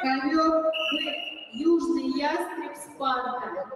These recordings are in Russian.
Ковер Южный Ястреб Спарта.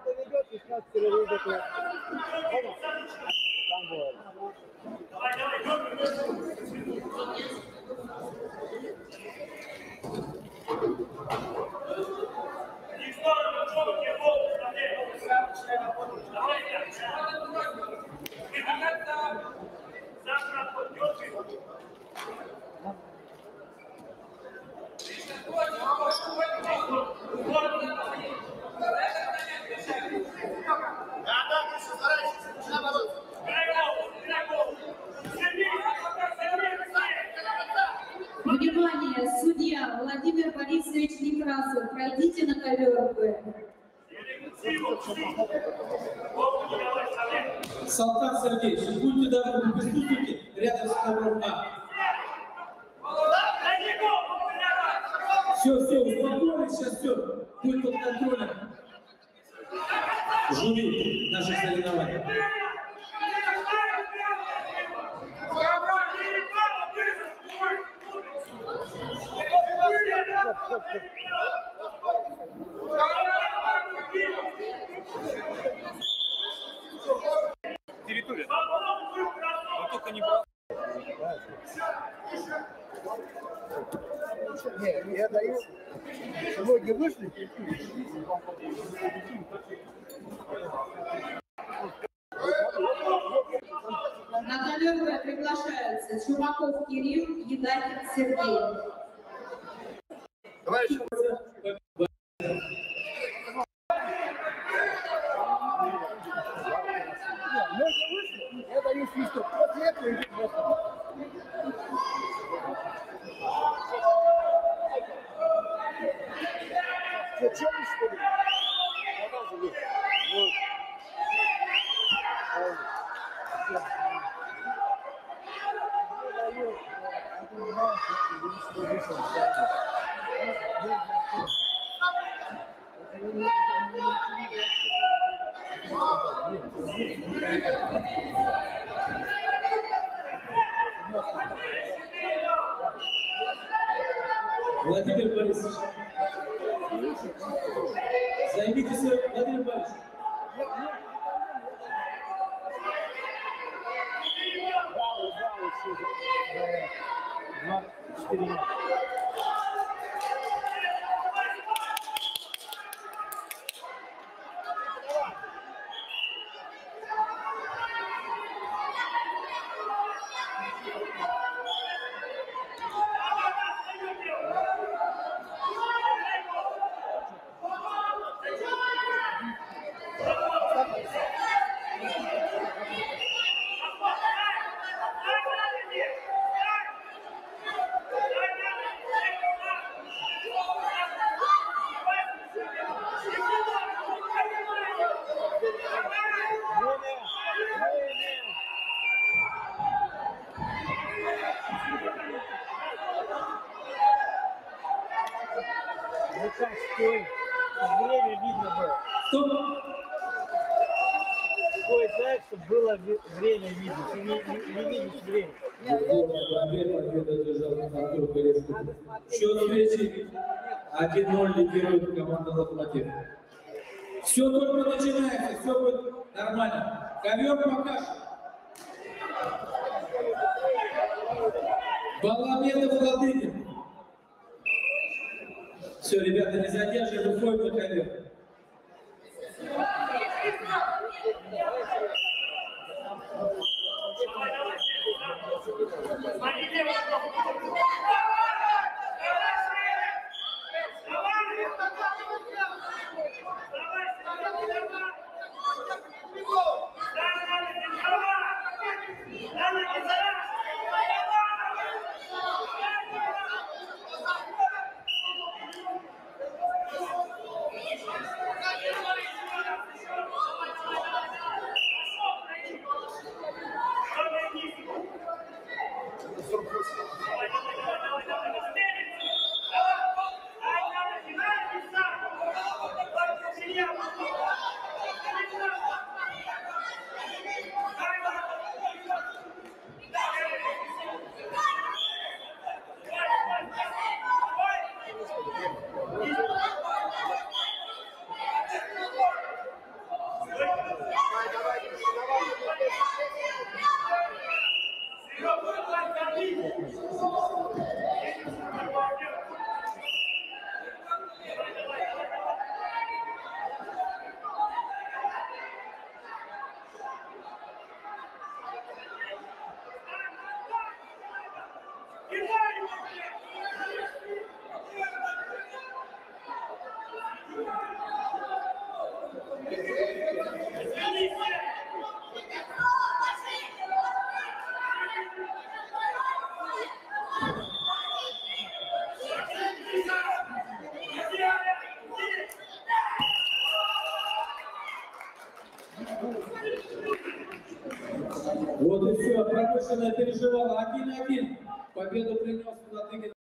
Внимание, судья Владимир Борисович Некрасов, пройдите на ковер Б. Салтан Сергеевич, будьте добры, присутствуйте рядом с ковром А. Все, успокоились, сейчас все будет под контролем. Жюри наших соревнований. Территория. Но только не было. Нет, я даю. Сегодня вышли. На ковер Б приглашаются Чумаков Кирилл, Едакин Сергей. Товарищи. Можно вышли? Я даю свисток. После этого идет просто. Зачем вы что ли? Владимир Борисович, займите свой, Владимир Борисович. Время видно было. Стоп! Ой, так, чтобы было время видно. Ты не видишь время. Счет встречи 1-0 лидирует команда «Локомотив». Все только начинается, все будет нормально. Ковер покажет. Баламедов Владимир. Все, ребята, не задерживай, выходим на ковер. Вот и все, промышленная переживала 1-1. Победу принес Владыгин.